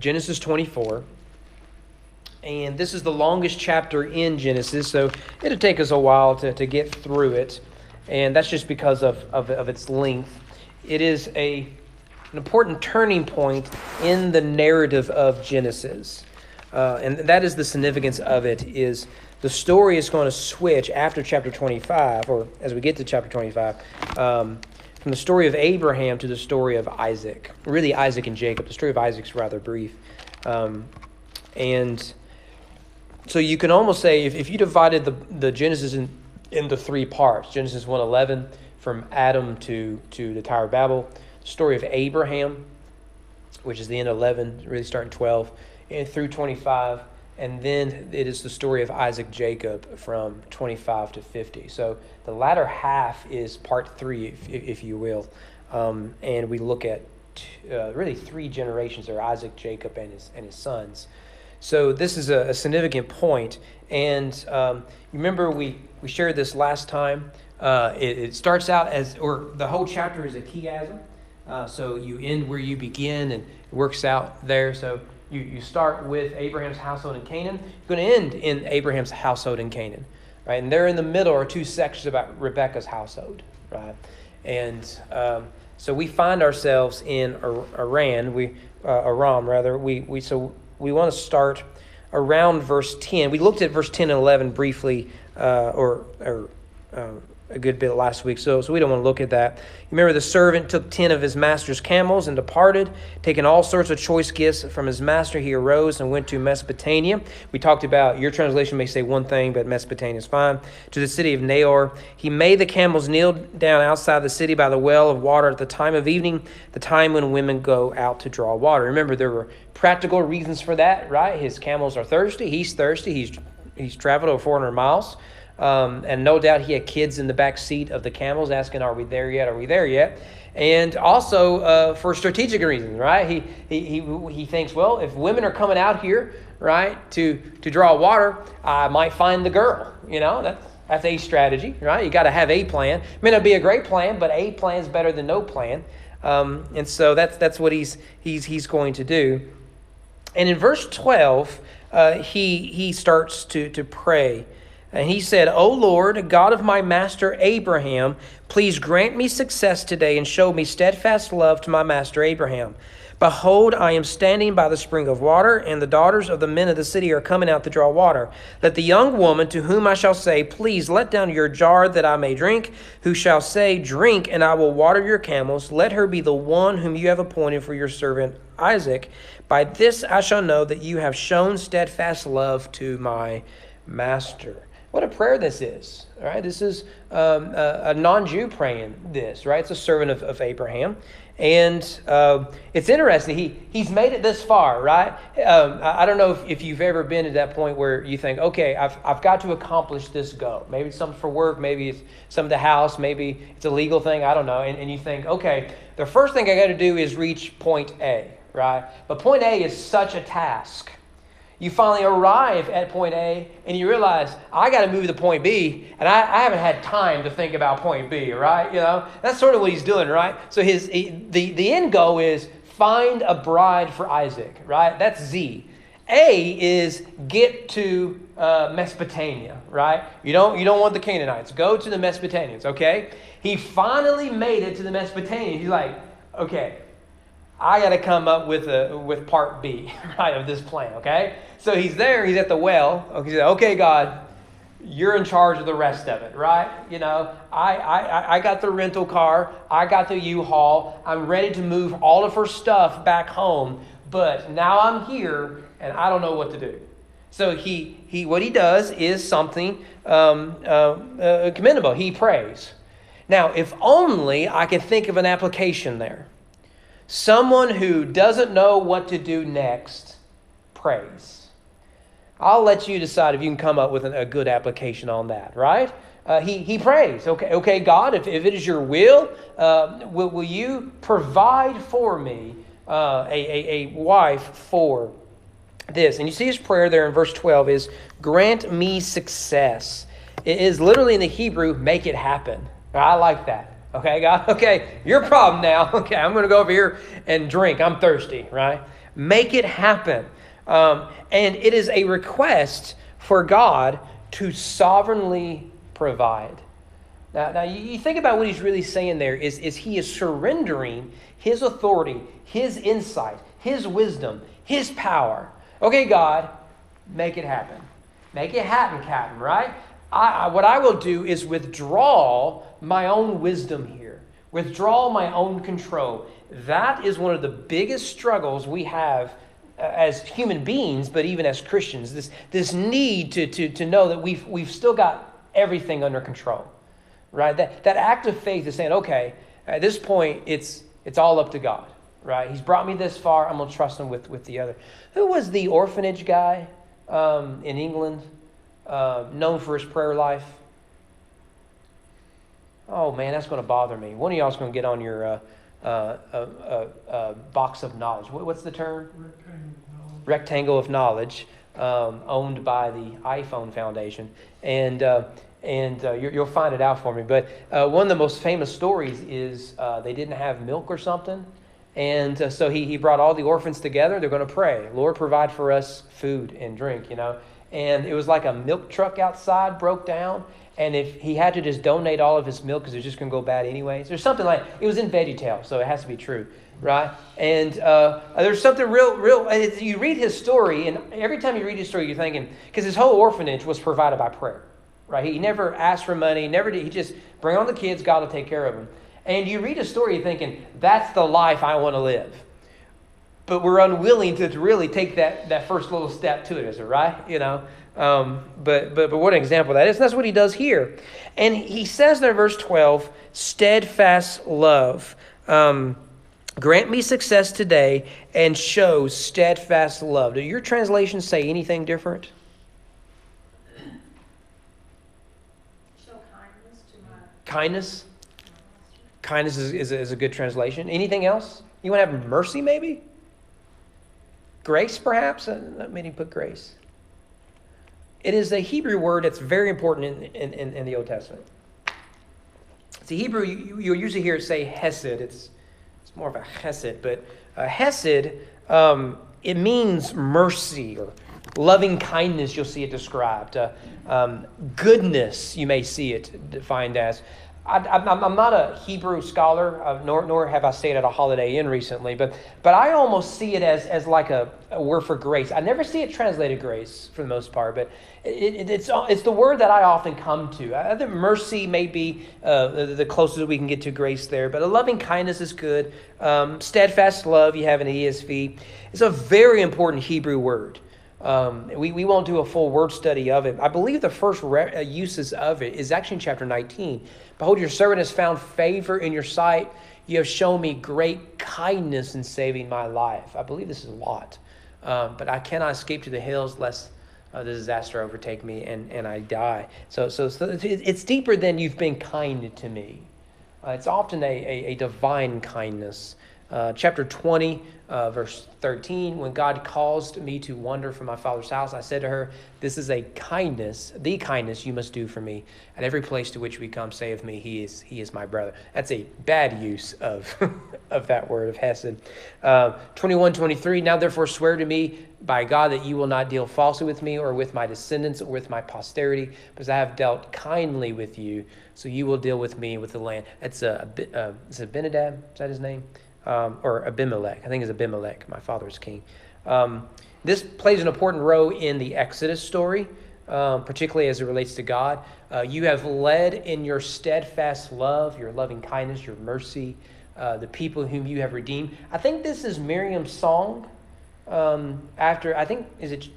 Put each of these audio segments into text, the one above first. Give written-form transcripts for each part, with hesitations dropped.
Genesis 24. And this is the longest chapter in Genesis, so it'll take us a while to get through it. And that's just because of its length. It is an important turning point in the narrative of Genesis. And that is the significance of it, is the story is going to switch after chapter 25, or as we get to chapter 25, from the story of Abraham to the story of Isaac. Really, Isaac and Jacob. The story of Isaac's rather brief. And so you can almost say, if you divided the Genesis into three parts, Genesis 1:11, from Adam to the Tower of Babel, the story of Abraham, which is the end of 11, really starting 12, and through 25, and then it is the story of Isaac Jacob from 25 to 50. So the latter half is part 3, if you will, and we look at really 3 generations there: Isaac, Jacob, and his sons. So this is a significant point, and you remember we shared this last time. It starts out or the whole chapter is a chiasm. So you end where you begin, and it works out there. So you start with Abraham's household in Canaan. You're going to end in Abraham's household in Canaan, right? And there in the middle are 2 sections about Rebekah's household, right? And so we find ourselves in Aram. We want to start around verse 10. We looked at verse 10 and 11 briefly, a good bit last week, so we don't want to look at that. You remember the servant took 10 of his master's camels and departed, taking all sorts of choice gifts from his master. He arose and went to Mesopotamia. We talked about, your translation may say one thing, but Mesopotamia is fine, to the city of Nahor. He made the camels kneel down outside the city by the well of water at the time of evening, the time when women go out to draw water. Remember, there were practical reasons for that, right? His camels are thirsty. He's thirsty. He's traveled over 400 miles. And no doubt he had kids in the back seat of the camels asking, "Are we there yet? Are we there yet?" And also for strategic reasons, right? He thinks, well, if women are coming out here, right, to draw water, I might find the girl. You know, that's a strategy, right? You got to have a plan. It may not be a great plan, but a plan is better than no plan. And so that's what he's going to do. And in verse 12, he starts to pray. And he said, "O Lord, God of my master Abraham, please grant me success today and show me steadfast love to my master Abraham. Behold, I am standing by the spring of water, and the daughters of the men of the city are coming out to draw water. Let the young woman to whom I shall say, 'Please let down your jar that I may drink,' who shall say, 'Drink, and I will water your camels,' let her be the one whom you have appointed for your servant Isaac. By this I shall know that you have shown steadfast love to my master." What a prayer this is, right? This is a non-Jew praying this, right? It's a servant of Abraham. And it's interesting. He's made it this far, right? I don't know if you've ever been to that point where you think, okay, I've got to accomplish this goal. Maybe it's something for work. Maybe it's something at the house. Maybe it's a legal thing. I don't know. And you think, okay, the first thing I got to do is reach point A, right? But point A is such a task. You finally arrive at point A, and you realize, I got to move to point B, and I haven't had time to think about point B, right? You know, that's sort of what he's doing, right? So the end goal is find a bride for Isaac, right? That's Z. A is get to Mesopotamia, right? You don't want the Canaanites. Go to the Mesopotamians, okay? He finally made it to the Mesopotamians. He's like, okay, I got to come up with part B, right, of this plan, okay? So he's there, he's at the well. He said, okay, God, you're in charge of the rest of it, right? You know, I got the rental car, I got the U-Haul, I'm ready to move all of her stuff back home, but now I'm here and I don't know what to do. So he what he does is something commendable. He prays. Now, if only I could think of an application there. Someone who doesn't know what to do next prays. I'll let you decide if you can come up with a good application on that, right? He prays. Okay, God, if it is your will you provide for me a wife for this? And you see his prayer there in verse 12 is, grant me success. It is literally in the Hebrew, make it happen. I like that. Okay, God, okay, your problem now. Okay, I'm going to go over here and drink. I'm thirsty, right? Make it happen. And it is a request for God to sovereignly provide. Now you think about what he's really saying there is he is surrendering his authority, his insight, his wisdom, his power. Okay, God, make it happen. Make it happen, Captain, right? What I will do is withdraw my own wisdom here. Withdraw my own control. That is one of the biggest struggles we have as human beings, but even as Christians. This need to know that we've still got everything under control. Right? That act of faith is saying, okay, at this point, it's all up to God. Right? He's brought me this far. I'm going to trust him with the other. Who was the orphanage guy in England known for his prayer life? Oh, man, that's going to bother me. One of y'all is going to get on your box of knowledge. What's the term? Rectangle of knowledge, owned by the iPhone Foundation. And you'll find it out for me. But one of the most famous stories is they didn't have milk or something. And so he brought all the orphans together. They're going to pray. Lord, provide for us food and drink, And it was like a milk truck outside broke down. And if he had to just donate all of his milk because it was just going to go bad anyways. There's something like, it was in VeggieTales, so it has to be true, right? And there's something real. You read his story, and every time you read his story, you're thinking, because his whole orphanage was provided by prayer. Right? He never asked for money, never did. He just bring on the kids, God will take care of them. And you read a story, you're thinking, that's the life I want to live. But we're unwilling to really take that first little step to it, is it right? But what an example that is. And that's what he does here. And he says there in verse 12, steadfast love. Grant me success today and show steadfast love. Do your translations say anything different? Kindness. Kindness is a good translation. Anything else? You want to have mercy, maybe? Grace, perhaps? Not many put grace. It is a Hebrew word that's very important in the Old Testament. It's a Hebrew, you'll usually hear it say hesed. It's more of a hesed. But hesed, it means mercy or loving kindness, you'll see it described. Goodness, you may see it defined as. I'm not a Hebrew scholar, nor have I stayed at a Holiday Inn recently, but I almost see it as like a word for grace. I never see it translated grace for the most part, but it's the word that I often come to. I think mercy may be the closest we can get to grace there, but a loving kindness is good. Steadfast love, you have in ESV. It's a very important Hebrew word. We won't do a full word study of it. I believe the first uses of it is actually in chapter 19. Behold, your servant has found favor in your sight. You have shown me great kindness in saving my life. I believe this is Lot. But I cannot escape to the hills lest the disaster overtake me and I die. So it's deeper than you've been kind to me. It's often a divine kindness. Chapter 20, verse 13, when God caused me to wander from my father's house, I said to her, this is the kindness you must do for me. At every place to which we come, say of me, he is my brother. That's a bad use of of that word of hesed. 21:23, now therefore swear to me by God that you will not deal falsely with me or with my descendants or with my posterity, because I have dealt kindly with you, so you will deal with me with the land. That's is it Benadab? Is that his name? Or Abimelech. I think it's Abimelech, my father's king. This plays an important role in the Exodus story, particularly as it relates to God. You have led in your steadfast love, your loving kindness, your mercy, the people whom you have redeemed. I think this is Miriam's song after, I think, is it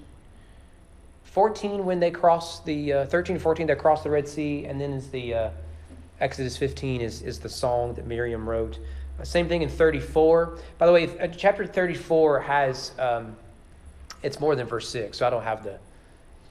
14 when they cross the, 13, 14, they cross the Red Sea, and then is the Exodus 15 is the song that Miriam wrote. Same thing in 34. By the way, chapter 34 has, it's more than verse 6, so I don't have the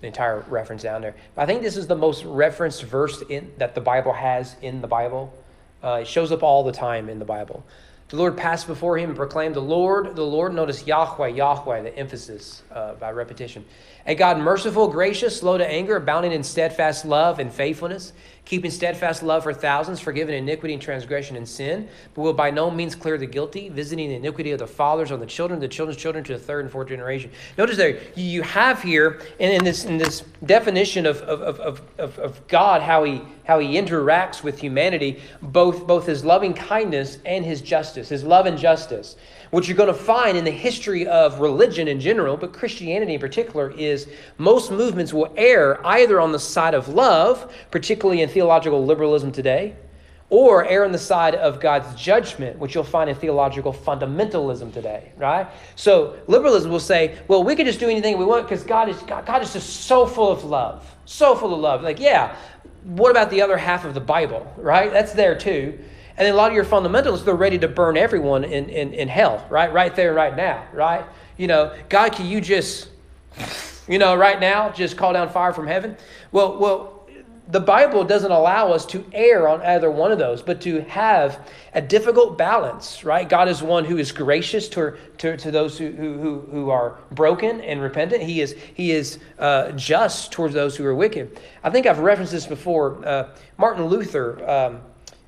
entire reference down there. But I think this is the most referenced verse that the Bible has in the Bible. It shows up all the time in the Bible. The Lord passed before him and proclaimed, the Lord, notice Yahweh, the emphasis by repetition. A God merciful, gracious, slow to anger, abounding in steadfast love and faithfulness, keeping steadfast love for thousands, forgiving iniquity and transgression and sin, but will by no means clear the guilty, visiting the iniquity of the fathers on the children's children to the third and fourth generation. Notice there, you have here, in this definition of God, how he interacts with humanity, both his loving kindness and his justice, his love and justice. What you're going to find in the history of religion in general, but Christianity in particular, is most movements will err either on the side of love, particularly in theological liberalism today, or err on the side of God's judgment, which you'll find in theological fundamentalism today, right? So liberalism will say, well, we can just do anything we want because God is just so full of love, so full of love. Like, yeah, what about the other half of the Bible, right? That's there too. And then a lot of your fundamentalists, they're ready to burn everyone in hell, right? Right there, right now, right? God, can you just, right now, just call down fire from heaven? Well, the Bible doesn't allow us to err on either one of those, but to have a difficult balance, right? God is one who is gracious to those who are broken and repentant. He is just towards those who are wicked. I think I've referenced this before. Martin Luther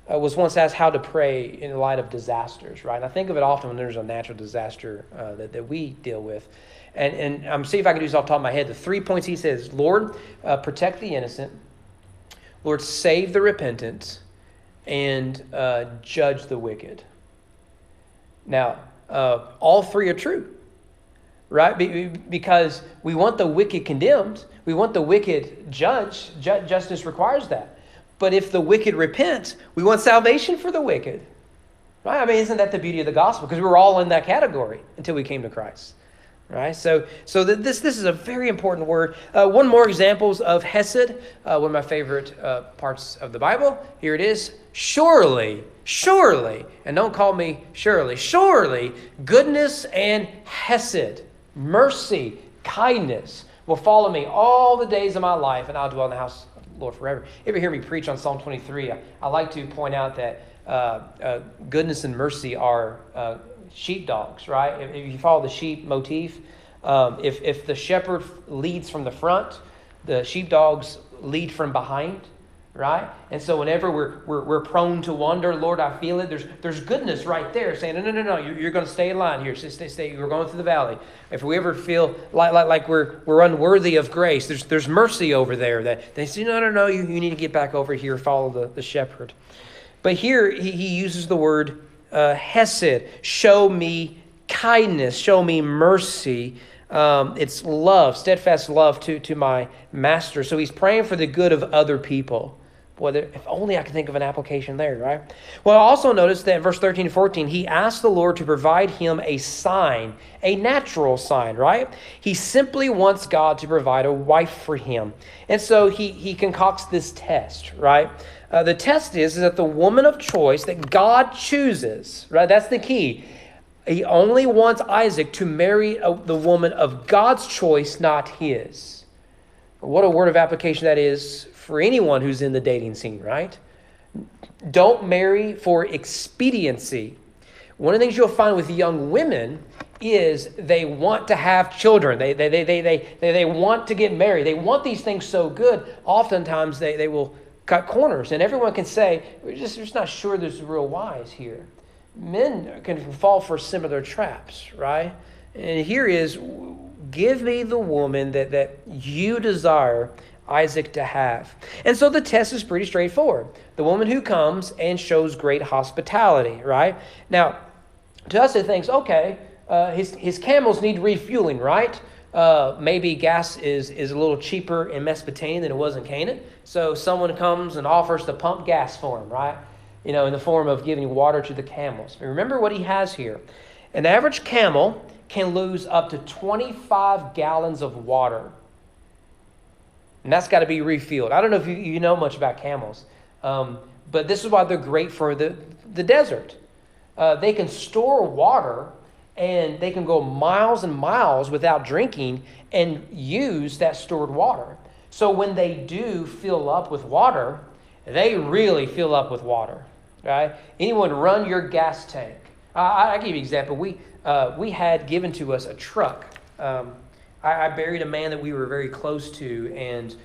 was once asked how to pray in light of disasters, right? And I think of it often when there's a natural disaster that we deal with. And I'm see if I can do this off the top of my head. The 3 points he says: Lord, protect the innocent. Lord, save the repentant. And judge the wicked. Now, all three are true, right? Because we want the wicked condemned. We want the wicked judged. Justice requires that. But if the wicked repent, we want salvation for the wicked. Right? I mean, isn't that the beauty of the gospel? Because we were all in that category until we came to Christ. Right? So this is a very important word. One more examples of hesed, one of my favorite parts of the Bible. Here it is. Surely, and don't call me Shirley, surely goodness and hesed, mercy, kindness will follow me all the days of my life, and I'll dwell in the house Lord forever. You ever hear me preach on Psalm 23? I like to point out that goodness and mercy are sheepdogs, right? If you follow the sheep motif, if the shepherd leads from the front, the sheepdogs lead from behind, right? And so whenever we're prone to wander, Lord, I feel it. There's goodness right there saying, no, you're going to stay in line here. Stay. We're going through the valley. If we ever feel like we're unworthy of grace, there's mercy over there that they say, no, you need to get back over here, follow the shepherd. But here he uses the word hesed, show me kindness, show me mercy. It's love, steadfast love to my master. So he's praying for the good of other people. Boy, if only I could think of an application there, right? Well, also notice that in verse 13 and 14, he asked the Lord to provide him a sign, a natural sign, right? He simply wants God to provide a wife for him. And so he concocts this test, right? The test is that the woman of choice that God chooses, right? That's the key. He only wants Isaac to marry the woman of God's choice, not his. What a word of application that is for anyone who's in the dating scene, right? Don't marry for expediency. One of the things you'll find with young women is they want to have children. They want to get married. They want these things so good. Oftentimes they will cut corners, and everyone can say, we're just not sure there's real wise here. Men can fall for similar traps, right? And here is, give me the woman that you desire Isaac to have. And so the test is pretty straightforward. The woman who comes and shows great hospitality, right? Now, to us it thinks, okay, his camels need refueling, right? Maybe gas is a little cheaper in Mesopotamia than it was in Canaan. So someone comes and offers to pump gas for him, right? In the form of giving water to the camels. But remember what he has here. An average camel can lose up to 25 gallons of water. And that's got to be refueled. I don't know if you know much about camels, but this is why they're great for the desert. They can store water, and they can go miles and miles without drinking and use that stored water. So when they do fill up with water, they really fill up with water, right? Anyone run your gas tank? I'll give you an example. We had given to us a truck. I buried a man that we were very close to, and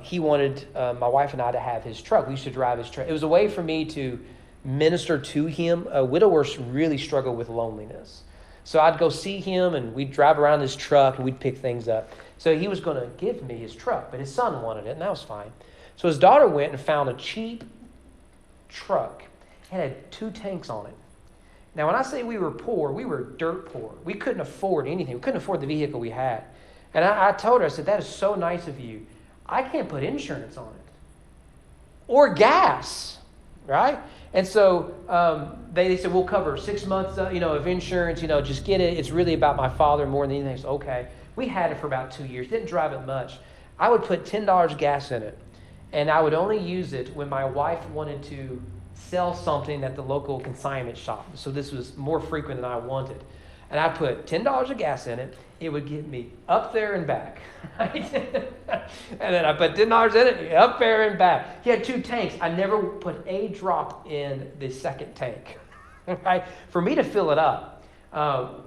he wanted my wife and I to have his truck. We used to drive his truck. It was a way for me to minister to him. Widowers really struggle with loneliness. So I'd go see him, and we'd drive around his truck, and we'd pick things up. So he was going to give me his truck, but his son wanted it, and that was fine. So his daughter went and found a cheap truck. It had 2 tanks on it. Now, when I say we were poor, we were dirt poor. We couldn't afford anything. We couldn't afford the vehicle we had. And I told her, I said, that is so nice of you. I can't put insurance on it or gas, right? And so they said, we'll cover 6 months of insurance, just get it. It's really about my father more than anything. So, okay. We had it for about 2 years. Didn't drive it much. I would put $10 gas in it, and I would only use it when my wife wanted to sell something at the local consignment shop. So this was more frequent than I wanted. And I put $10 of gas in it. It would get me up there and back. Right? And then I put $10 in it, up there and back. He had 2 tanks. I never put a drop in the second tank. Right? For me to fill it up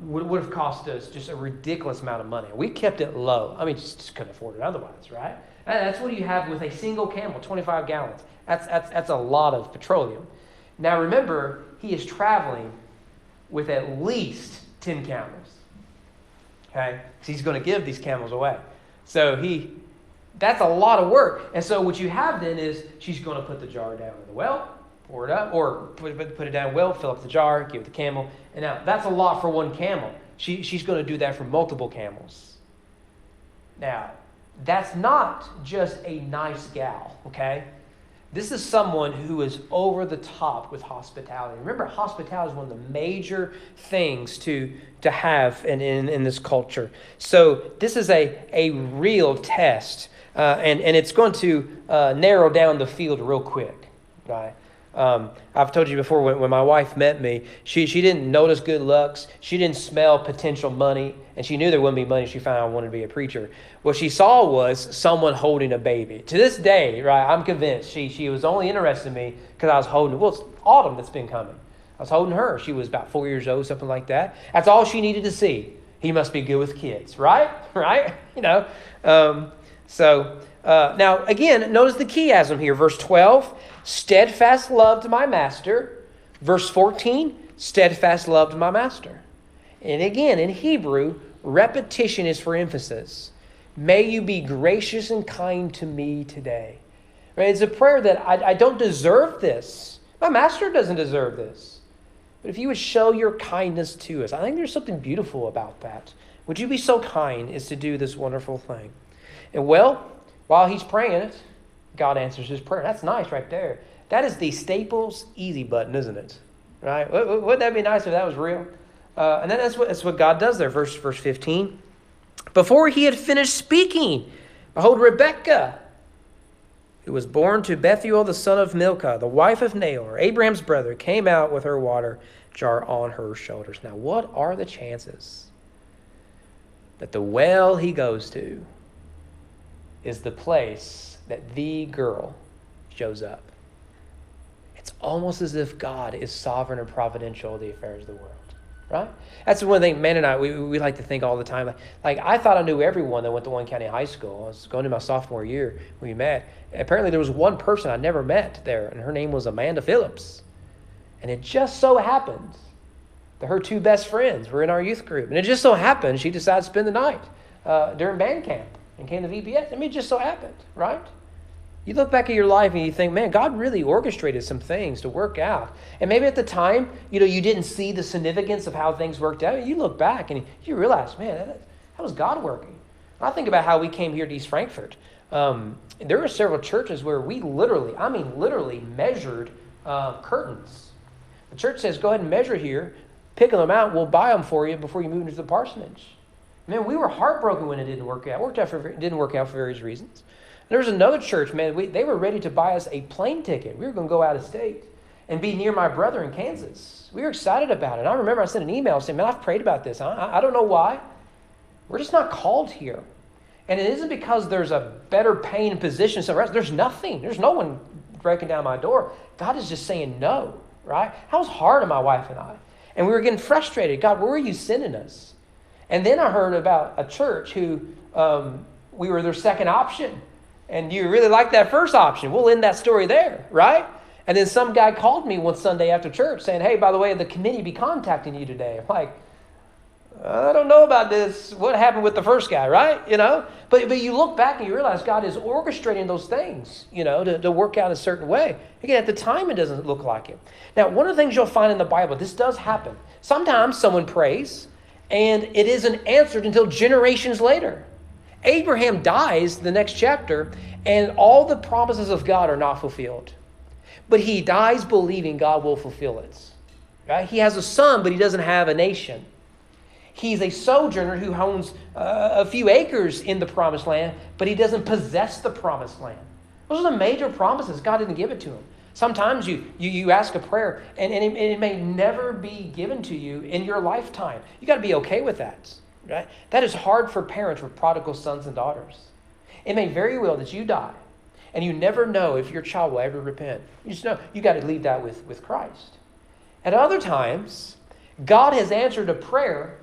would have cost us just a ridiculous amount of money. We kept it low. I mean, just couldn't afford it otherwise, right? And that's what you have with a single Camel, 25 gallons. That's a lot of petroleum. Now remember, he is traveling with at least 10 camels. Okay? Because he's going to give these camels away. So that's a lot of work. And so what you have then is she's going to put the jar down in the well, pour it up, or put it down well, fill up the jar, give it the camel. And now that's a lot for one camel. She's going to do that for multiple camels. Now, that's not just a nice gal, okay? This is someone who is over the top with hospitality. Remember, hospitality is one of the major things to have in this culture. So this is a real test, and it's going to narrow down the field real quick, right? I've told you before, when my wife met me, she didn't notice good looks. She didn't smell potential money, and she knew there wouldn't be money. She found out I wanted to be a preacher. What she saw was someone holding a baby. To this day, right, I'm convinced she was only interested in me because I was holding, well, it's autumn that's been coming. I was holding her. She was about 4 years old, something like that. That's all she needed to see. He must be good with kids, right? Right? Now, again, notice the chiasm here. Verse 12, steadfast love to my master. Verse 14, steadfast love to my master. And again, in Hebrew, repetition is for emphasis. May you be gracious and kind to me today. Right? It's a prayer that I don't deserve this. My master doesn't deserve this. But if you would show your kindness to us, I think there's something beautiful about that. Would you be so kind as to do this wonderful thing? And while he's praying it, God answers his prayer. That's nice right there. That is the Staples easy button, isn't it? Right? Wouldn't that be nice if that was real? And then that's what God does there. Verse 15. Before he had finished speaking, behold, Rebekah, who was born to Bethuel the son of Milcah, the wife of Nahor, Abraham's brother, came out with her water jar on her shoulders. Now, what are the chances that the well he goes to is the place that the girl shows up? It's almost as if God is sovereign and providential of the affairs of the world, right? That's one thing, man and I, we like to think all the time. Like, I thought I knew everyone that went to One County High School. I was going to my sophomore year when we met. Apparently, there was one person I never met there, and her name was Amanda Phillips. And it just so happened that her 2 best friends were in our youth group. And it just so happened she decided to spend the night during band camp and came to VBS. I mean, it just so happened, right? You look back at your life and you think, man, God really orchestrated some things to work out. And maybe at the time, you didn't see the significance of how things worked out. You look back and you realize, man, that was God working. I think about how we came here to East Frankfort. There were several churches where we literally measured curtains. The church says, go ahead and measure here, pick them out, we'll buy them for you before you move into the parsonage. Man, we were heartbroken when it didn't work out. It didn't work out for various reasons. There was another church, man, they were ready to buy us a plane ticket. We were going to go out of state and be near my brother in Kansas. We were excited about it. I remember I sent an email saying, man, I've prayed about this. I don't know why. We're just not called here. And it isn't because there's a better paying position somewhere else. There's nothing. There's no one breaking down my door. God is just saying no, right? That was hard on my wife and I. And we were getting frustrated. God, where are you sending us? And then I heard about a church who we were their second option. And you really like that first option. We'll end that story there, right? And then some guy called me one Sunday after church saying, hey, by the way, the committee be contacting you today. I'm like, I don't know about this. What happened with the first guy, right? But you look back and you realize God is orchestrating those things, to work out a certain way. Again, at the time, it doesn't look like it. Now, one of the things you'll find in the Bible, this does happen. Sometimes someone prays and it isn't answered until generations later. Abraham dies the next chapter and all the promises of God are not fulfilled. But he dies believing God will fulfill it. Right? He has a son, but he doesn't have a nation. He's a sojourner who owns a few acres in the promised land, but he doesn't possess the promised land. Those are the major promises. God didn't give it to him. Sometimes you ask a prayer, and it may never be given to you in your lifetime. You got to be okay with that. Right? That is hard for parents with prodigal sons and daughters. It may very well that you die, and you never know if your child will ever repent. You just know you got to leave that with Christ. At other times, God has answered a prayer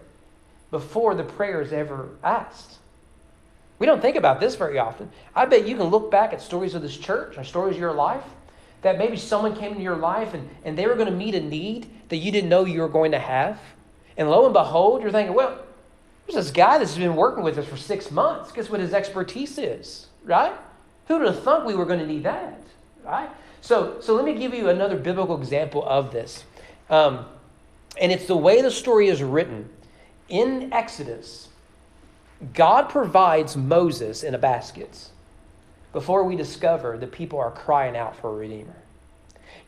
before the prayer is ever asked. We don't think about this very often. I bet you can look back at stories of this church or stories of your life that maybe someone came into your life and they were going to meet a need that you didn't know you were going to have. And lo and behold, you're thinking, well, there's this guy that's been working with us for 6 months. Guess what his expertise is, right? Who would have thought we were going to need that, right? So let me give you another biblical example of this. And it's the way the story is written. In Exodus, God provides Moses in a basket before we discover the people are crying out for a Redeemer.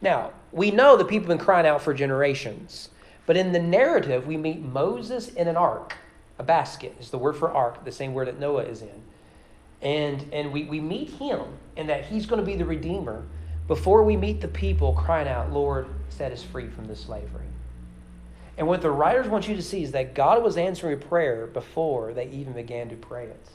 Now, we know the people have been crying out for generations, but in the narrative, we meet Moses in an ark. A basket is the word for ark, the same word that Noah is in. And we meet him and that he's going to be the Redeemer before we meet the people crying out, Lord, set us free from this slavery. And what the writers want you to see is that God was answering a prayer before they even began to pray it.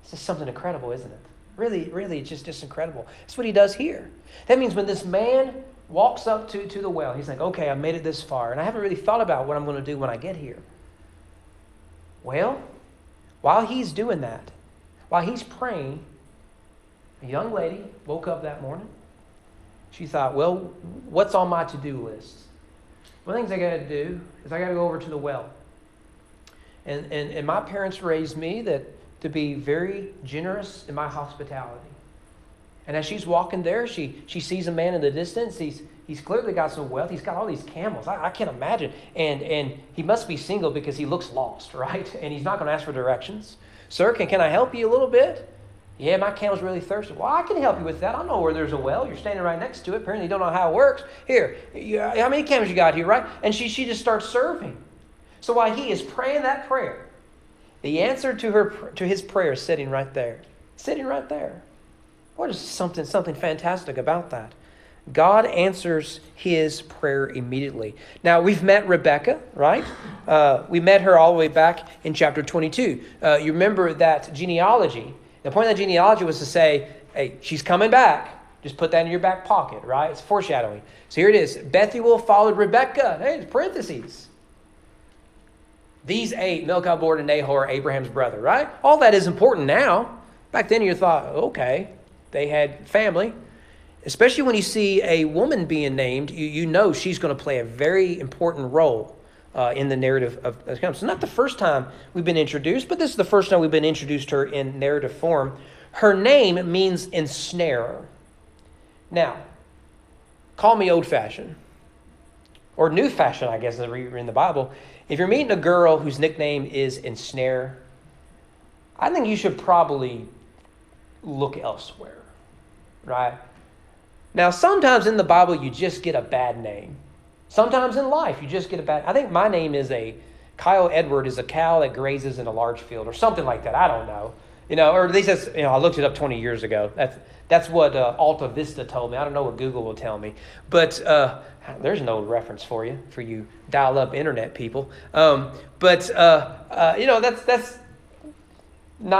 It's just something incredible, isn't it? Really, it's just incredible. That's what he does here. That means when this man walks up to the well, he's like, okay, I made it this far, and I haven't really thought about what I'm going to do when I get here. Well, while he's doing that, while he's praying, a young lady woke up that morning. She thought, well, what's on my to-do list? One of the things I got to do is I got to go over to the well. And my parents raised me to be very generous in my hospitality. And as she's walking there, she sees a man in the distance. He's clearly got some wealth. He's got all these camels. I can't imagine. And he must be single because he looks lost, right? And he's not going to ask for directions. Sir, can I help you a little bit? Yeah, my camel's really thirsty. Well, I can help you with that. I know where there's a well. You're standing right next to it. Apparently you don't know how it works. Here, how many camels you got here, right? And she just starts serving. So while he is praying that prayer, the answer to his prayer is sitting right there. Sitting right there. What is something fantastic about that? God answers his prayer immediately. Now, we've met Rebecca, right? We met her all the way back in chapter 22. You remember that genealogy. The point of that genealogy was to say, hey, she's coming back. Just put that in your back pocket, right? It's foreshadowing. So here it is. Bethuel followed Rebecca. Hey, it's parentheses. These 8, Milcah, Bord, and Nahor, Abraham's brother, right? All that is important now. Back then you thought, okay, they had family. Especially when you see a woman being named, you know she's going to play a very important role in the narrative of It's not the first time we've been introduced, but this is the first time we've been introduced to her in narrative form. Her name means ensnare. Now, call me old-fashioned, or new-fashioned, I guess, as we read in the Bible. If you're meeting a girl whose nickname is ensnare, I think you should probably look elsewhere, right? Now, sometimes in the Bible, you just get a bad name. Sometimes in life, you just get a bad... I think my name is Kyle Edward is a cow that grazes in a large field or something like that. I don't know. Or at least that's, I looked it up 20 years ago. That's what Alta Vista told me. I don't know what Google will tell me. But there's no reference for you dial-up internet people. That's not...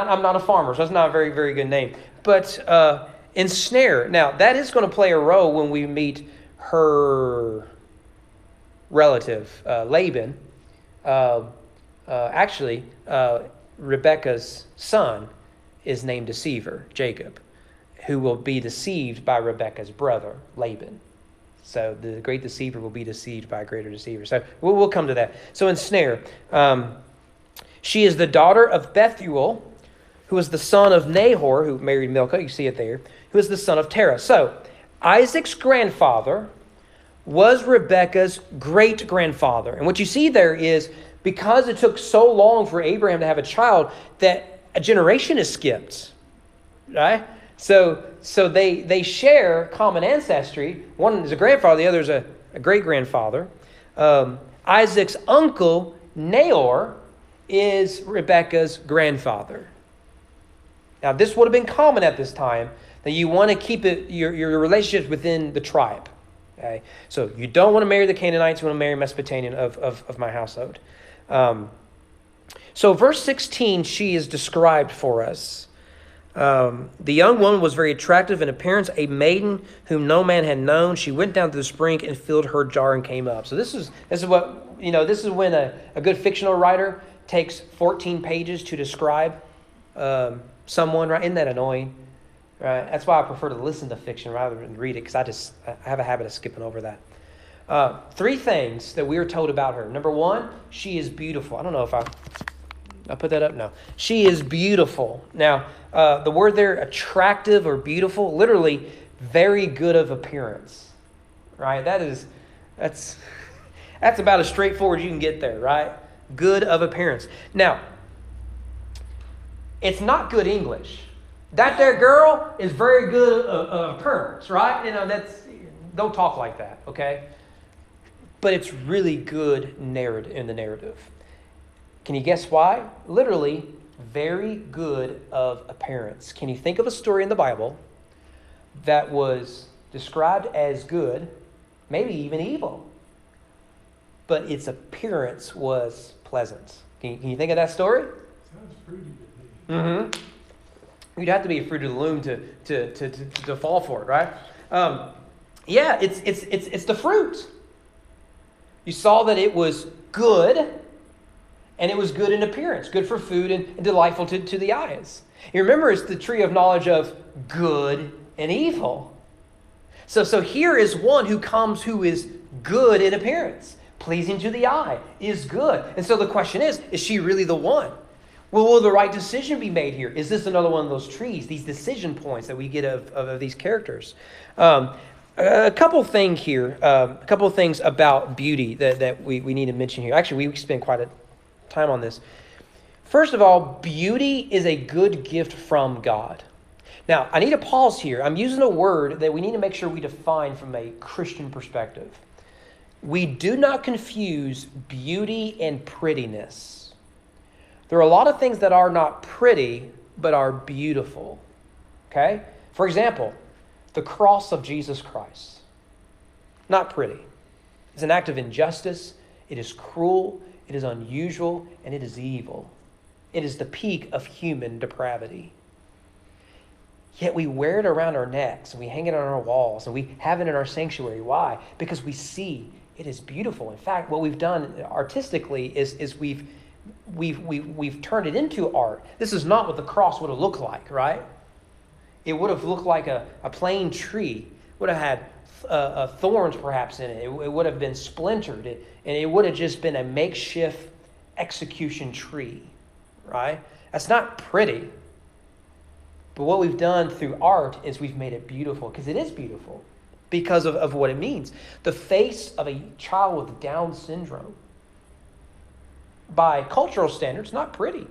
I'm not a farmer, so that's not a very, very good name. But... ensnare. Now, that is going to play a role when we meet her relative, Laban. Rebecca's son is named deceiver, Jacob, who will be deceived by Rebekah's brother, Laban. So the great deceiver will be deceived by a greater deceiver. So we'll come to that. So ensnare. She is the daughter of Bethuel, who is the son of Nahor, who married Milcah. You see it there. Who is the son of Terah. So Isaac's grandfather was Rebekah's great-grandfather. And what you see there is because it took so long for Abraham to have a child that a generation is skipped. Right? So they share common ancestry. One is a grandfather, the other is a great-grandfather. Isaac's uncle, Nahor, is Rebekah's grandfather. Now, this would have been common at this time, that you want to keep your relationships within the tribe. Okay? So you don't want to marry the Canaanites, you want to marry Mesopotamian of my household. So verse 16, she is described for us. The young woman was very attractive in appearance, a maiden whom no man had known. She went down to the spring and filled her jar and came up. So this is what, this is when a good fictional writer takes 14 pages to describe someone, right? Isn't that annoying? Right? That's why I prefer to listen to fiction rather than read it, because I have a habit of skipping over that. 3 things that we are told about her. Number 1, she is beautiful. I don't know if I put that up. No. She is beautiful. Now, the word there, attractive or beautiful, literally very good of appearance. Right? That's about as straightforward as you can get there, right? Good of appearance. Now, it's not good English. That there girl is very good of appearance, right? Don't talk like that, okay? But it's really good in the narrative. Can you guess why? Literally, very good of appearance. Can you think of a story in the Bible that was described as good, maybe even evil, but its appearance was pleasant? Can you think of that story? Sounds fruity to me. Mm-hmm. You'd have to be a fruit of the loom to fall for it, right? Yeah, it's the fruit. You saw that it was good, and it was good in appearance, good for food and delightful to the eyes. You remember, it's the tree of knowledge of good and evil. So here is one who is good in appearance, pleasing to the eye, is good. And so the question is she really the one? Well, will the right decision be made here? Is this another one of those trees, these decision points that we get of these characters? A couple things here, a couple of things about beauty that we need to mention here. Actually, we spend quite a time on this. First of all, beauty is a good gift from God. Now, I need to pause here. I'm using a word that we need to make sure we define from a Christian perspective. We do not confuse beauty and prettiness. There are a lot of things that are not pretty, but are beautiful. Okay? For example, the cross of Jesus Christ. Not pretty. It's an act of injustice. It is cruel. It is unusual. And it is evil. It is the peak of human depravity. Yet we wear it around our necks, and we hang it on our walls, and we have it in our sanctuary. Why? Because we see it is beautiful. In fact, what we've done artistically is we've turned it into art. This is not what the cross would have looked like, right? It would have looked like a plain tree. Would have had thorns perhaps in it. It would have been splintered. And it would have just been a makeshift execution tree, right? That's not pretty. But what we've done through art is we've made it beautiful, because it is beautiful because of what it means. The face of a child with Down syndrome, by cultural standards, not pretty.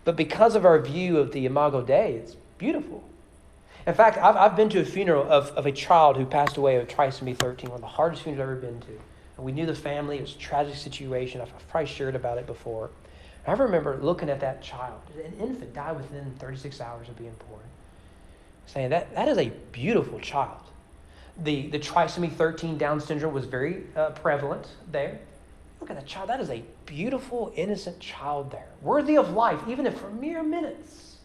But because of our view of the Imago Dei, it's beautiful. In fact, I've been to a funeral of a child who passed away of trisomy 13, one of the hardest funerals I've ever been to. And we knew the family. It was a tragic situation. I've probably shared about it before. I remember looking at that child. An infant died within 36 hours of being born. Saying that is a beautiful child. The trisomy 13 Down syndrome was very prevalent there. Look at that child. That is a beautiful, innocent child there. Worthy of life, even if for mere minutes.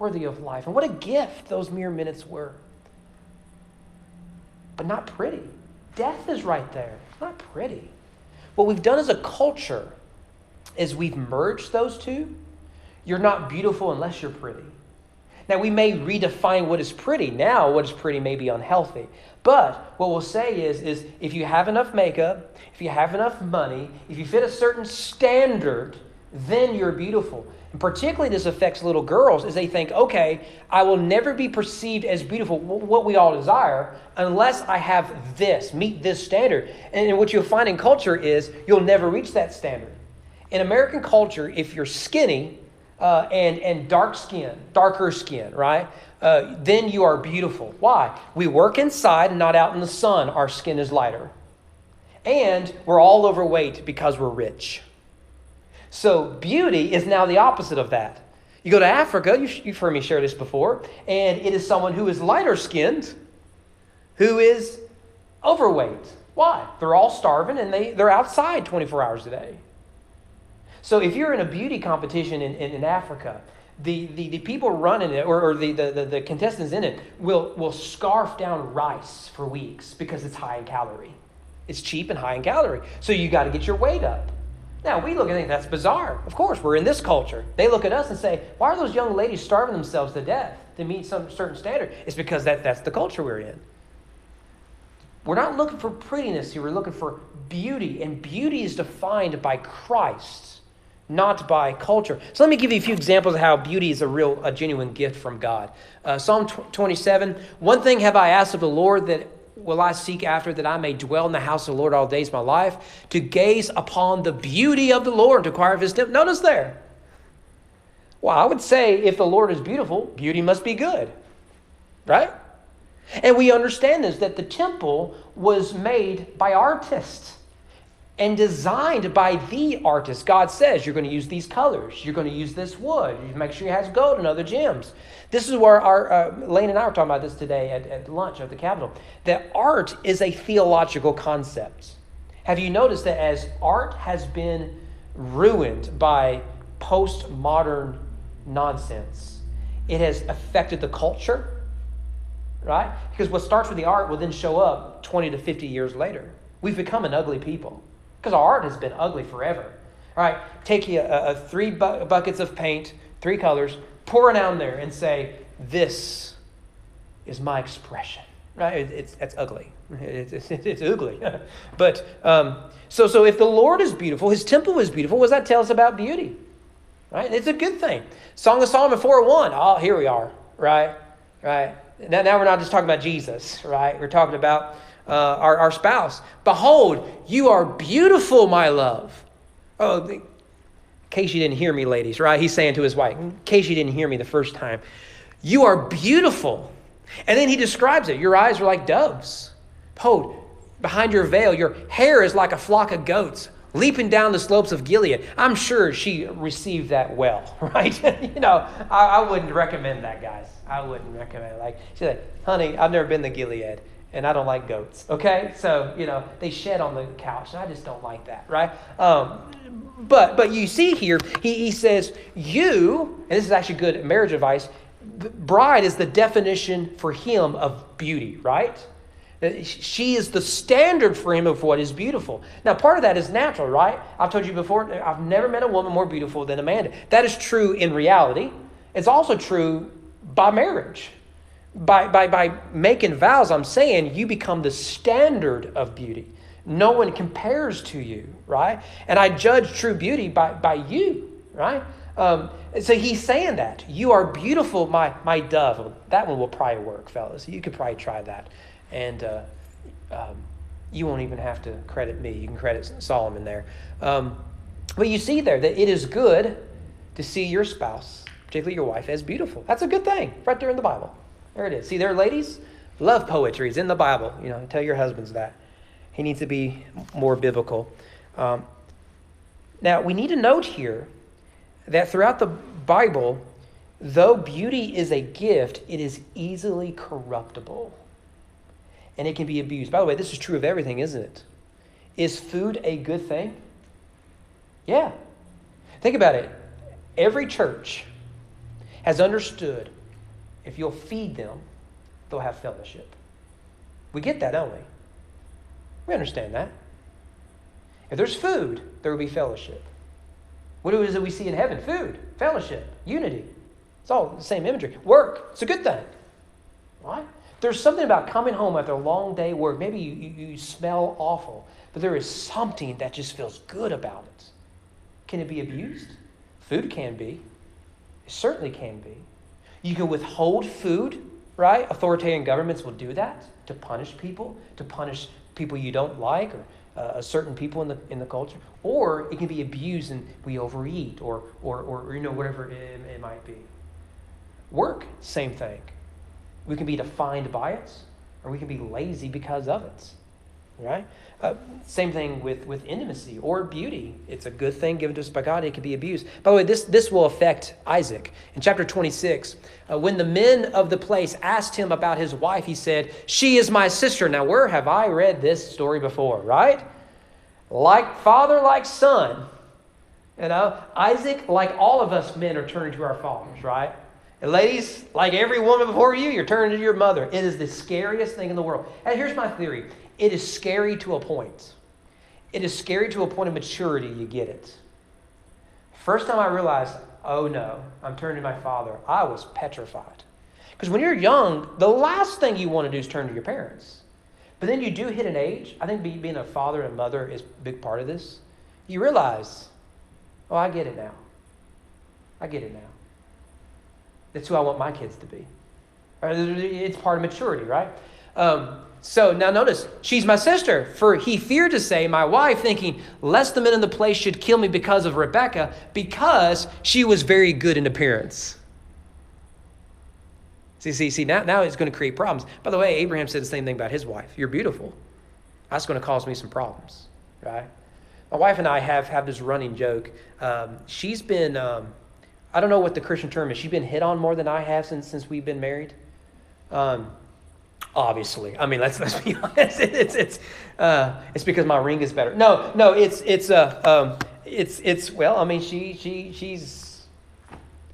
Worthy of life. And what a gift those mere minutes were. But not pretty. Death is right there. It's not pretty. What we've done as a culture is we've merged those two. You're not beautiful unless you're pretty. Now, we may redefine what is pretty. Now, what is pretty may be unhealthy. But what we'll say is if you have enough makeup, if you have enough money, if you fit a certain standard, then you're beautiful. And particularly this affects little girls, as they think, okay, I will never be perceived as beautiful, what we all desire, unless I have this, meet this standard. And what you'll find in culture is you'll never reach that standard. In American culture, if you're skinny and darker skin, right? Then you are beautiful. Why? We work inside and not out in the sun. Our skin is lighter. And we're all overweight because we're rich. So beauty is now the opposite of that. You go to Africa, you've heard me share this before, and it is someone who is lighter skinned, who is overweight. Why? They're all starving and they're outside 24 hours a day. So if you're in a beauty competition in Africa, the people running it or the contestants in it will scarf down rice for weeks because it's high in calorie. It's cheap and high in calorie. So you got to get your weight up. Now, we look and think that's bizarre. Of course, we're in this culture. They look at us and say, why are those young ladies starving themselves to death to meet some certain standard? It's because that's the culture we're in. We're not looking for prettiness here. We're looking for beauty. And beauty is defined by Christ, not by culture. So let me give you a few examples of how beauty is a genuine gift from God. Psalm 27, one thing have I asked of the Lord, that will I seek after, that I may dwell in the house of the Lord all days of my life, to gaze upon the beauty of the Lord, to inquire of his temple. Notice there. Well, I would say if the Lord is beautiful, beauty must be good. Right? And we understand this, that the temple was made by artists and designed by the artist. God says you're going to use these colors. You're going to use this wood. You make sure it has gold and other gems. This is where Lane and I were talking about this today at lunch at the Capitol, that art is a theological concept. Have you noticed that as art has been ruined by postmodern nonsense, it has affected the culture, right? Because what starts with the art will then show up 20 to 50 years later. We've become an ugly people because our art has been ugly forever. All right, take you three buckets of paint, 3 colors, pour it down there and say, this is my expression, right? It's ugly. It's ugly. But so if the Lord is beautiful, his temple is beautiful, what does that tell us about beauty? Right? It's a good thing. Song of Solomon 4:1. Oh, here we are, right? Right. Now we're not just talking about Jesus, right? We're talking about our spouse. Behold, you are beautiful, my love. Oh, in case you didn't hear me, ladies, right? He's saying to his wife, in case you didn't hear me the first time, you are beautiful. And then he describes it. Your eyes are like doves. Behold, behind your veil, your hair is like a flock of goats leaping down the slopes of Gilead. I'm sure she received that well, right? I wouldn't recommend that, guys. I wouldn't recommend it. Like, she's like, honey, I've never been to Gilead, and I don't like goats, okay? So, they shed on the couch, and I just don't like that, right? But you see here, he says, you, and this is actually good marriage advice, bride is the definition for him of beauty, right? She is the standard for him of what is beautiful. Now, part of that is natural, right? I've told you before, I've never met a woman more beautiful than Amanda. That is true in reality. It's also true by marriage. By making vows, I'm saying you become the standard of beauty. No one compares to you, right? And I judge true beauty by you, right? So he's saying that. You are beautiful, my dove. That one will probably work, fellas. You could probably try that. And you won't even have to credit me. You can credit Solomon there. But you see there that it is good to see your spouse, particularly your wife, as beautiful. That's a good thing right there in the Bible. There it is. See there, ladies? Love poetry is in the Bible. Tell your husbands that. He needs to be more biblical. Now, we need to note here that throughout the Bible, though beauty is a gift, it is easily corruptible. And it can be abused. By the way, this is true of everything, isn't it? Is food a good thing? Yeah. Think about it. Every church has understood if you'll feed them, they'll have fellowship. We get that, don't we? We understand that. If there's food, there will be fellowship. What is it we see in heaven? Food, fellowship, unity. It's all the same imagery. Work, it's a good thing. Right? There's something about coming home after a long day work. Maybe you smell awful, but there is something that just feels good about it. Can it be abused? Food can be. It certainly can be. You can withhold food, right? Authoritarian governments will do that to punish people you don't like, or certain people in the culture. Or it can be abused and we overeat, or whatever it might be. Work, same thing. We can be defined by it, or we can be lazy because of it, right? Same thing with intimacy or beauty. It's a good thing given to us by God. It can be abused. By the way, this will affect Isaac. In chapter 26, when the men of the place asked him about his wife, he said, "She is my sister." Now, where have I read this story before, right? Like father, like son. Isaac, like all of us men, are turning to our fathers, right? And ladies, like every woman before you, you're turning to your mother. It is the scariest thing in the world. And here's my theory. It is scary to a point. It is scary to a point of maturity, you get it. First time I realized, oh no, I'm turning to my father, I was petrified. Because when you're young, the last thing you want to do is turn to your parents. But then you do hit an age, I think being a father and mother is a big part of this. You realize, oh, I get it now. I get it now. That's who I want my kids to be. It's part of maturity, right? So now notice, she's my sister, for he feared to say, my wife, thinking, lest the men in the place should kill me because of Rebekah, because she was very good in appearance. See, now it's going to create problems. By the way, Abraham said the same thing about his wife. You're beautiful. That's going to cause me some problems, right? My wife and I have this running joke. She's been, I don't know what the Christian term is. She's been hit on more than I have since we've been married. Obviously, I mean, let's be honest. It's because my ring is better. No, it's well, I mean, she's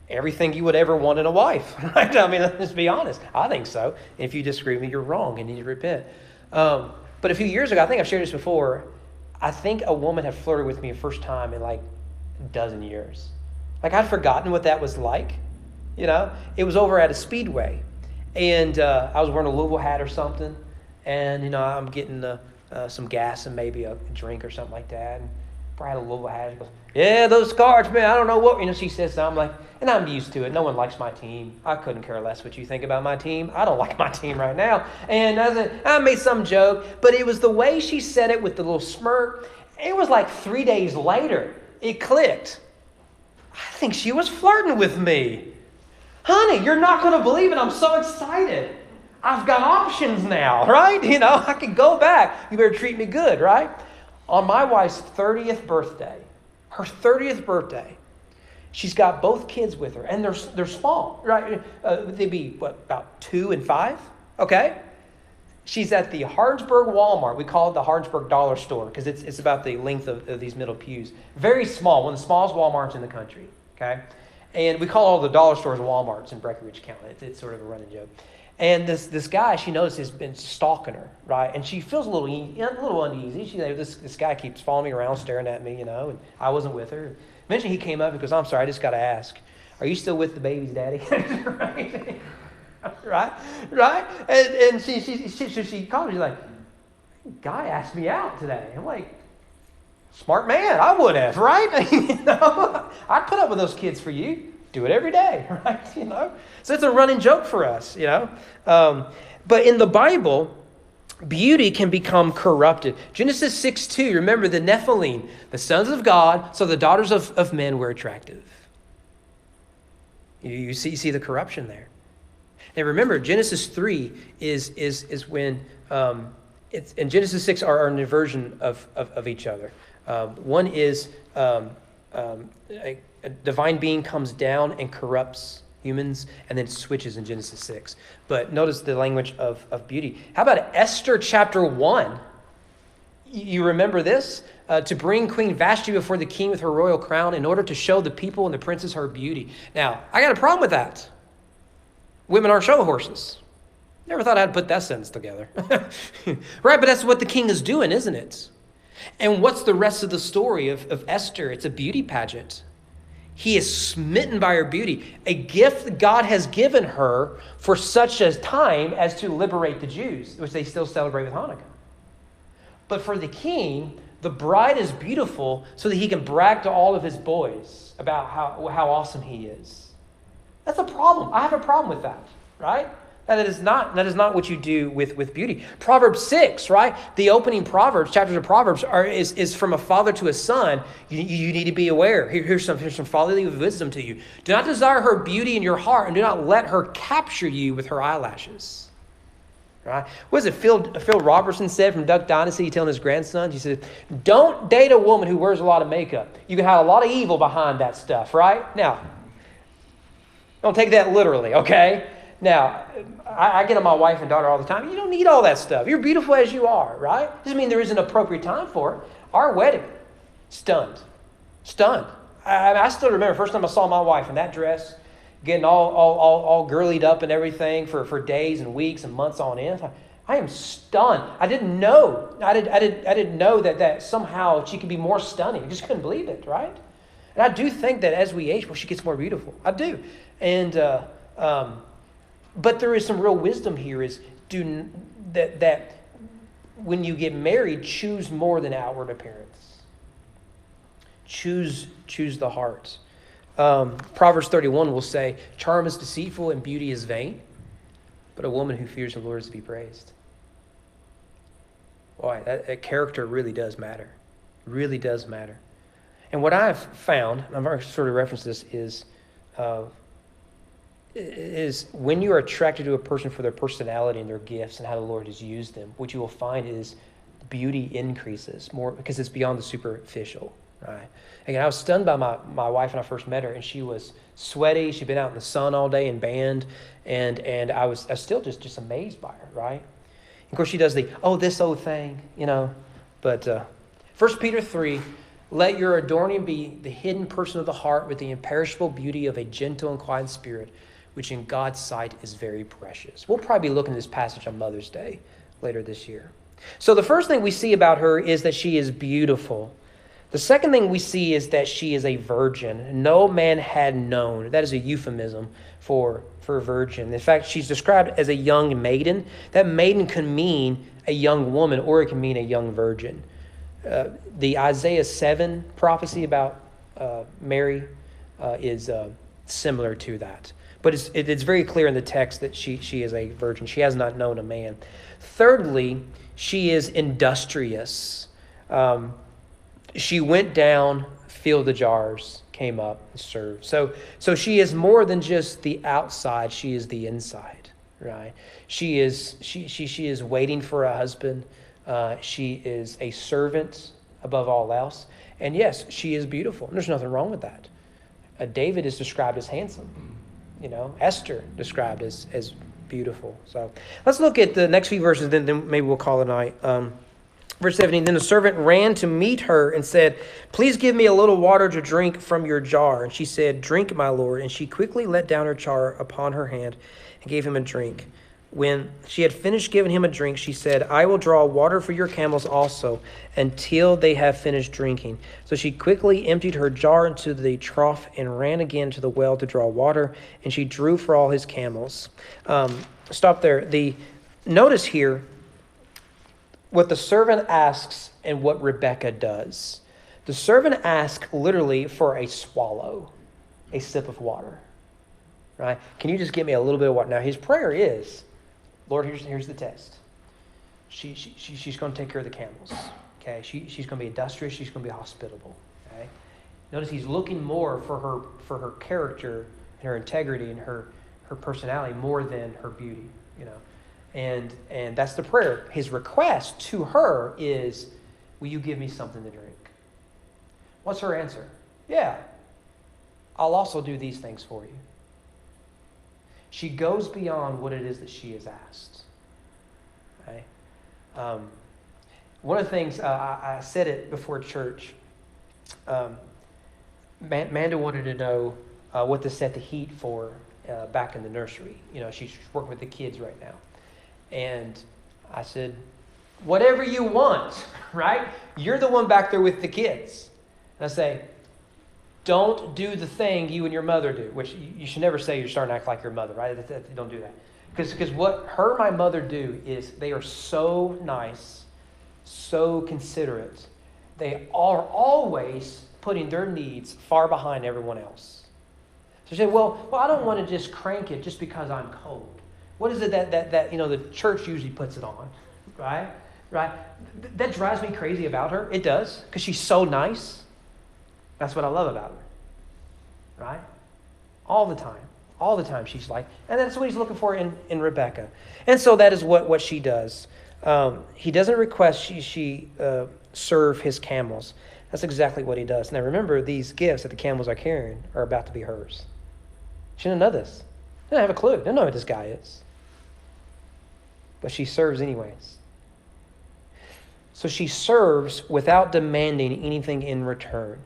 everything you would ever want in a wife, right? I mean, let's be honest. I think so. If you disagree with me, you're wrong and you need to repent. But a few years ago, I think I've shared this before. I think a woman had flirted with me the first time in like a dozen years. Like I'd forgotten what that was like. It was over at a speedway. And I was wearing a Louisville hat or something, and I'm getting some gas and maybe a drink or something like that. And I had a Louisville hat. She goes, "Yeah, those cards, man. I don't know what." She says something like, and I'm used to it. No one likes my team. I couldn't care less what you think about my team. I don't like my team right now. And I made some joke, but it was the way she said it with the little smirk. It was like 3 days later, it clicked. I think she was flirting with me. Honey, you're not going to believe it. I'm so excited. I've got options now, right? I can go back. You better treat me good, right? On my wife's 30th birthday, she's got both kids with her, and they're small, right? They'd be, about 2 and 5, okay? She's at the Hardsburg Walmart. We call it the Hardsburg Dollar Store because it's about the length of these middle pews. Very small, one of the smallest Walmarts in the country, okay? And we call all the dollar stores Walmarts in Breckenridge County. It's sort of a running joke. And this guy, she knows, has been stalking her, right? And she feels a little uneasy. This guy keeps following me around, staring at me, and I wasn't with her. Eventually he came up and goes, "I'm sorry, I just got to ask. Are you still with the baby's daddy?" right? And she called me. She's like, "Guy asked me out today." I'm like, smart man, I would have, right? I'd put up with those kids for you. Do it every day, right? So it's a running joke for us, But in the Bible, beauty can become corrupted. Genesis 6:2, remember the Nephilim, the sons of God, so the daughters of men were attractive. You see the corruption there. And remember, Genesis 3 is when it's and Genesis 6 are an inversion of each other. One is a divine being comes down and corrupts humans and then switches in Genesis 6. But notice the language of beauty. How about Esther chapter 1? You remember this? To bring Queen Vashti before the king with her royal crown in order to show the people and the princes her beauty. Now, I got a problem with that. Women aren't show horses. Never thought I'd put that sentence together. Right, but that's what the king is doing, isn't it? And what's the rest of the story of Esther? It's a beauty pageant. He is smitten by her beauty, a gift that God has given her for such a time as to liberate the Jews, which they still celebrate with Hanukkah. But for the king, the bride is beautiful so that he can brag to all of his boys about how awesome he is. That's a problem. I have a problem with that, right? That is not what you do with beauty. Proverbs 6, right? The opening Proverbs, chapters of Proverbs is from a father to a son. You need to be aware. Here's some fatherly wisdom to you. Do not desire her beauty in your heart, and do not let her capture you with her eyelashes. Right? What is it Phil Robertson said from Duck Dynasty telling his grandson? He said, don't date a woman who wears a lot of makeup. You can have a lot of evil behind that stuff, right? Now, don't take that literally, okay? Now, I get on my wife and daughter all the time. You don't need all that stuff. You're beautiful as you are, right? Doesn't mean there isn't an appropriate time for it. Our wedding, stunned. I still remember the first time I saw my wife in that dress, getting all girlied up and everything for days and weeks and months on end. I am stunned. I didn't know. I didn't know that somehow she could be more stunning. I just couldn't believe it, right? And I do think that as we age, she gets more beautiful. I do. And but there is some real wisdom here is that when you get married, choose more than outward appearance. Choose the heart. Proverbs 31 will say, charm is deceitful and beauty is vain, but a woman who fears the Lord is to be praised. Boy, that character really does matter. Really does matter. And what I've found, and I've already sort of referenced this, is when you are attracted to a person for their personality and their gifts and how the Lord has used them, what you will find is beauty increases more because it's beyond the superficial, right? Again, I was stunned by my wife when I first met her, and she was sweaty. She'd been out in the sun all day in band, and I was still just amazed by her, right? Of course, she does this old thing, But 1 Peter 3, let your adorning be the hidden person of the heart with the imperishable beauty of a gentle and quiet spirit, which in God's sight is very precious. We'll probably be looking at this passage on Mother's Day later this year. So the first thing we see about her is that she is beautiful. The second thing we see is that she is a virgin. No man had known. That is a euphemism for virgin. In fact, she's described as a young maiden. That maiden can mean a young woman, or it can mean a young virgin. The Isaiah 7 prophecy about Mary is similar to that. But it's very clear in the text that she is a virgin. She has not known a man. Thirdly, she is industrious. She went down, filled the jars, came up, and served. So she is more than just the outside. She is the inside, right? She is waiting for a husband. She is a servant above all else. And yes, she is beautiful. And there's nothing wrong with that. David is described as handsome. Esther described as beautiful. So let's look at the next few verses, then maybe we'll call it a night. Verse 17, then the servant ran to meet her and said, please give me a little water to drink from your jar. And she said, drink, my lord. And she quickly let down her jar upon her hand and gave him a drink. When she had finished giving him a drink, she said, I will draw water for your camels also until they have finished drinking. So she quickly emptied her jar into the trough and ran again to the well to draw water, and she drew for all his camels. Stop there. Notice here what the servant asks and what Rebecca does. The servant asks literally for a swallow, a sip of water. Right? Can you just give me a little bit of water? Now his prayer is, Lord, here's the test. She's going to take care of the camels. Okay, she's going to be industrious. She's going to be hospitable. Okay, notice he's looking more for her character and her integrity and her personality more than her beauty. And that's the prayer. His request to her is, will you give me something to drink? What's her answer? Yeah, I'll also do these things for you. She goes beyond what it is that she is asked. Okay? One of the things, I said it before church, Amanda wanted to know what to set the heat for back in the nursery. She's working with the kids right now. And I said, whatever you want, right? You're the one back there with the kids. And I say, Don't do the thing you and your mother do, which you should never say you're starting to act like your mother, right? Don't do that. Because what her and my mother do is they are so nice, so considerate. They are always putting their needs far behind everyone else. So she said, well, I don't want to just crank it just because I'm cold. What is it that the church usually puts it on, right? Right? That drives me crazy about her. It does, because she's so nice. That's what I love about her, right? All the time she's like, and that's what he's looking for in Rebecca. And so that is what she does. He doesn't request she serve his camels. That's exactly what he does. Now remember, these gifts that the camels are carrying are about to be hers. She didn't know this. She didn't have a clue. Didn't know who this guy is. But she serves anyways. So she serves without demanding anything in return.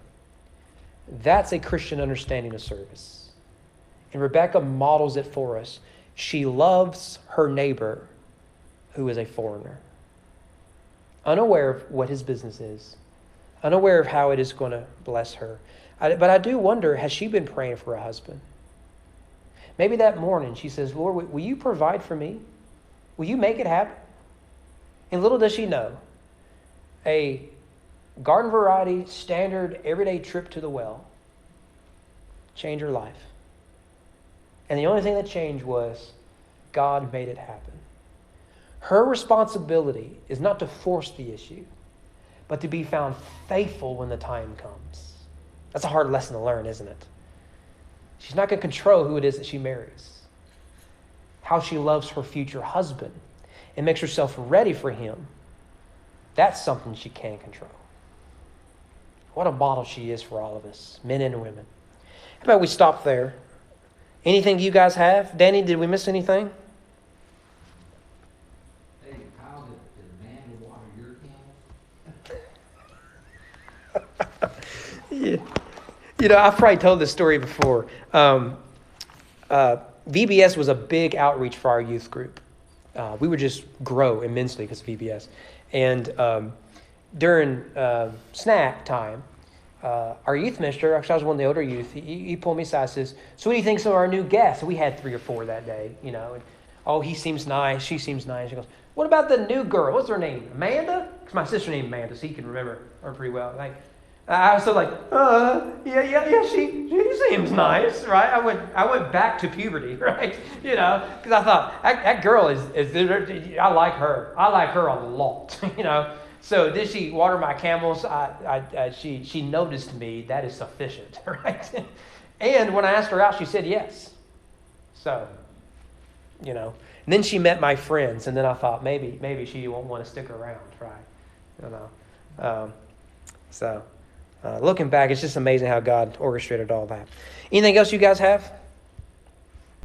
That's a Christian understanding of service. And Rebecca models it for us. She loves her neighbor who is a foreigner, unaware of what his business is, unaware of how it is going to bless her. But I do wonder, has she been praying for a husband? Maybe that morning she says, Lord, will you provide for me? Will you make it happen? And little does she know, a garden variety, standard, everyday trip to the well changed her life. And the only thing that changed was God made it happen. Her responsibility is not to force the issue, but to be found faithful when the time comes. That's a hard lesson to learn, isn't it? She's not going to control who it is that she marries, how she loves her future husband, and makes herself ready for him. That's something she can control. What a model she is for all of us, men and women. How about we stop there? Anything you guys have? Danny, did we miss anything? Hey, how did man water your camels? Yeah. I've probably told this story before. VBS was a big outreach for our youth group. We would just grow immensely because of VBS. And during snack time, our youth minister, actually I was one of the older youth, he pulled me aside and says, so what do you think of our new guests? We had 3 or 4 that day, And, oh, he seems nice, she seems nice. She goes, what about the new girl? What's her name? Amanda? Because my sister named Amanda, so he can remember her pretty well. Like, I was so like, yeah, she seems nice, right? I went back to puberty, right? Because I thought, that girl is I like her. I like her a lot, So did she water my camels? She noticed me. That is sufficient, right? And when I asked her out, she said yes. So, And then she met my friends, and then I thought maybe she won't want to stick around, right? Looking back, it's just amazing how God orchestrated all that. Anything else you guys have?